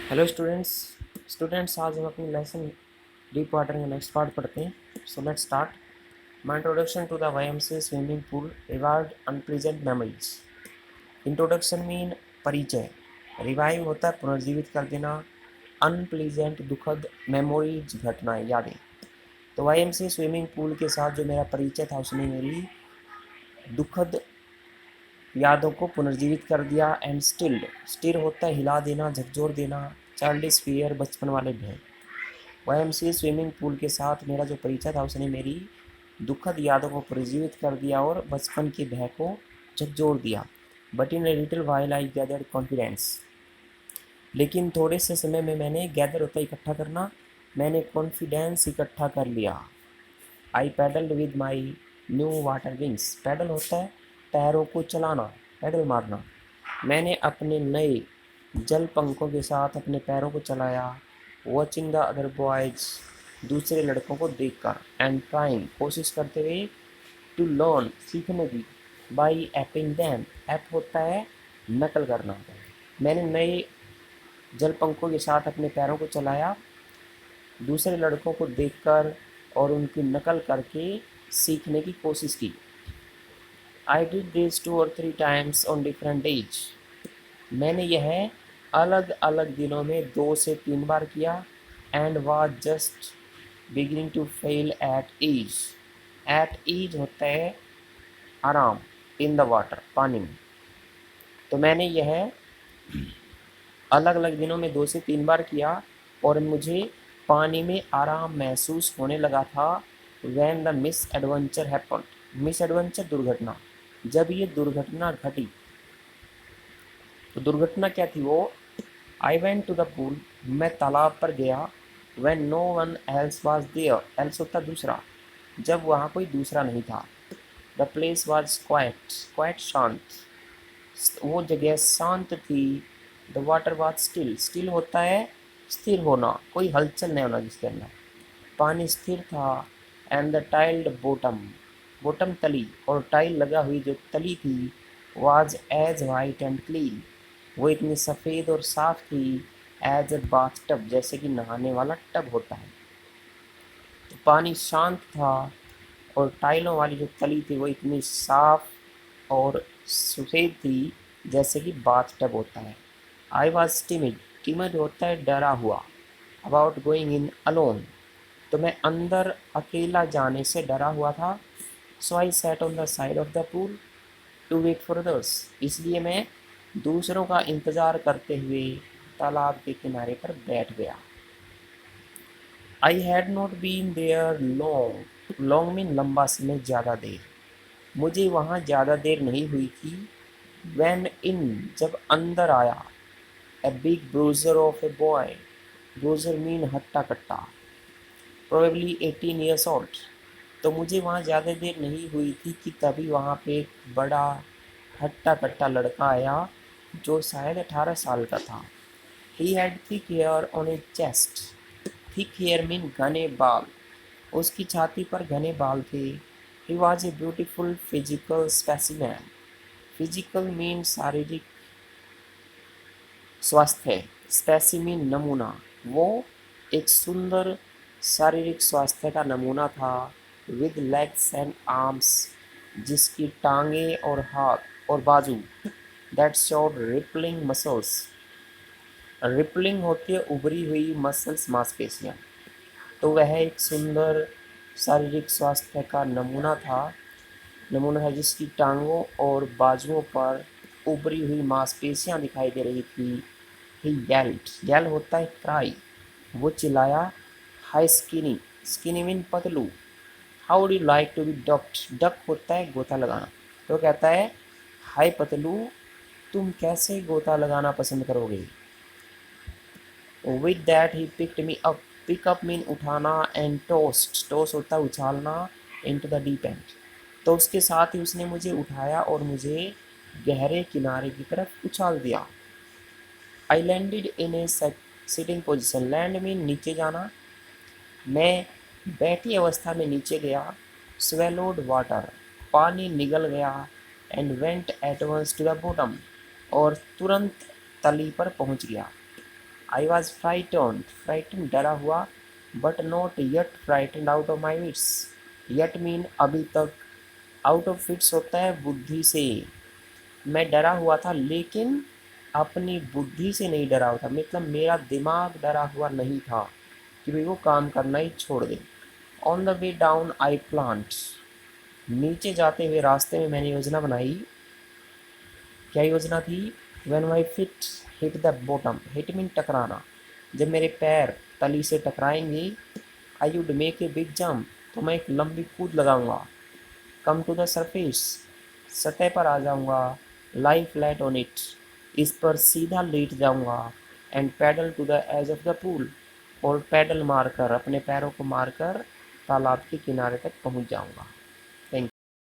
Hello students आज हम अपनी लेसन डीप वाटर का नेक्स्ट पार्ट पढ़ते हैं। So let's start my introduction to the YMCA swimming pool revived unpleasant memories. Introduction mean परिचय, revive होता है पुनर्जीवित कर देना, अनप्लीजेंट दुखद, मेमोरीज घटनाएं यादें। तो वाईएमसीए स्विमिंग पूल के साथ जो मेरा परिचय था उसने मेरी दुखद यादों को पुनर्जीवित कर दिया। एंड स्टिर होता है हिला देना, झकझोर देना, चाइल्डिश फियर बचपन वाले भय। वाईएमसीए स्विमिंग पूल के साथ मेरा जो परिचय था उसने मेरी दुखद यादों को पुनर्जीवित कर दिया और बचपन के भय को झकझोर दिया। But in a little while I gathered confidence, लेकिन थोड़े से समय में मैंने गैदर होता इकट्ठा करना, मैंने कॉन्फिडेंस इकट्ठा कर लिया। I paddled with my new water wings, paddle होता है पैरों को चलाना, पैडल मारना। मैंने अपने नए जल पंखों के साथ अपने पैरों को चलाया। वॉचिंग द अदर बॉयज, दूसरे लड़कों को देखकर, एंड ट्राइंग कोशिश करते हुए, टू लर्न सीखने की, बाई एपिंग दैम, एप होता है नकल करना। मैंने नए जल पंखों के साथ अपने पैरों को चलाया, दूसरे लड़कों को देखकर और उनकी नकल करके सीखने की कोशिश की। I did this 2 or 3 times on different days, मैंने यह अलग अलग दिनों में 2 से 3 बार किया। And was just beginning to feel at ease होता है आराम, इन द वाटर पानी में। तो मैंने यह अलग अलग दिनों में 2 से 3 बार किया और मुझे पानी में आराम महसूस होने लगा था। When the miss adventure happen, miss adventure दुर्घटना, जब ये दुर्घटना घटी। तो दुर्घटना क्या थी वो, I went to the pool, मैं तालाब पर गया। When no one else was there, else होता दूसरा, जब वहाँ कोई दूसरा नहीं था। द प्लेस वॉज क्वाइट शांत, वो जगह शांत थी। द वाटर वॉज स्टिल होता है स्थिर होना, कोई हलचल नहीं होना जिसके अंदर। पानी स्थिर था। एंड द टाइल्ड बॉटम तली, और टाइल लगा हुई जो तली थी, was as white and clean, वो इतनी सफ़ेद और साफ थी। एज ए बाथ टब, जैसे कि नहाने वाला टब होता है। तो पानी शांत था और टाइलों वाली जो तली थी वो इतनी साफ और सफ़ेद थी जैसे कि बाथ टब होता है। आई वॉज टिमिड, टिमिड होता है डरा हुआ। अबाउट गोइंग इन अलोन, तो मैं अंदर अकेला जाने से डरा हुआ था। So I sat on the side of the pool to wait for others, इसलिए मैं दूसरों का इंतज़ार करते हुए तालाब के किनारे पर बैठ गया। I had not been there long, long mean लंबा समय, ज़्यादा देर, मुझे वहाँ ज़्यादा देर नहीं हुई थी। वैन इन, जब अंदर आया, a big bruiser of a boy, bruiser mean हट्टा कट्टा, प्रोबेबली 18 years old। तो मुझे वहाँ ज़्यादा देर नहीं हुई थी कि तभी वहाँ पे एक बड़ा हट्टा कट्टा लड़का आया जो शायद 18 साल का था। He had thick hair on a chest, thick hair mean घने बाल, उसकी छाती पर घने बाल थे। He was a beautiful physical specimen, physical mean शारीरिक स्वास्थ्य, स्पेसिमिन नमूना, वो एक सुंदर शारीरिक स्वास्थ्य का नमूना था। विद लेग्स एंड आर्म्स, जिसकी टांगे और हाथ और बाजू, that showed rippling muscles, rippling होती है उभरी हुई मसल्स, मांसपेशियाँ। तो वह एक सुंदर शारीरिक स्वास्थ्य का नमूना है जिसकी टांगों और बाजुओं पर उभरी हुई मांसपेशियाँ दिखाई दे रही थी। ही येल होता है क्राई, वो चिल्लाया। हाई स्किनी, स्किनी मीन पतलू। How do like to be ducked, duck होता है गोता लगाना। तो कहता है हाय पतलू, तुम कैसे गोता लगाना पसंद करोगे। With that he picked me up, pick up mean उठाना, एंड टॉस होता है उछालना, इनटू द डीप एंड। तो उसके साथ ही उसने मुझे उठाया और मुझे गहरे किनारे की तरफ उछाल दिया। I landed in A sitting position, land mean नीचे जाना, मैं बैठी अवस्था में नीचे गया। स्वेलोड वाटर, पानी निगल गया। And went at once to the bottom, और तुरंत तली पर पहुंच गया। आई वॉज फ्राइटन डरा हुआ, but not yet frightened out of my wits. Yet mean अभी तक, आउट ऑफ विट्स होता है बुद्धि से। मैं डरा हुआ था लेकिन अपनी बुद्धि से नहीं डरा हुआ था, मतलब मेरा दिमाग डरा हुआ नहीं था कि भाई वो काम करना ही छोड़ दे। On the way down I plants, नीचे जाते हुए रास्ते में मैंने योजना बनाई। क्या योजना थी? When my feet hit the bottom, hit mean टकराना, जब मेरे पैर तली से टकराएंगे, I would make a big jump, तो मैं एक लंबी कूद लगाऊंगा। कम टू द सरफेस, सतह पर आ जाऊंगा। लाई फ्लैट ऑन इट, इस पर सीधा लेट जाऊंगा। And paddle to the edge of the pool, और पैडल मारकर, अपने पैरों को मारकर तालाब के किनारे तक पहुंच जाऊंगा।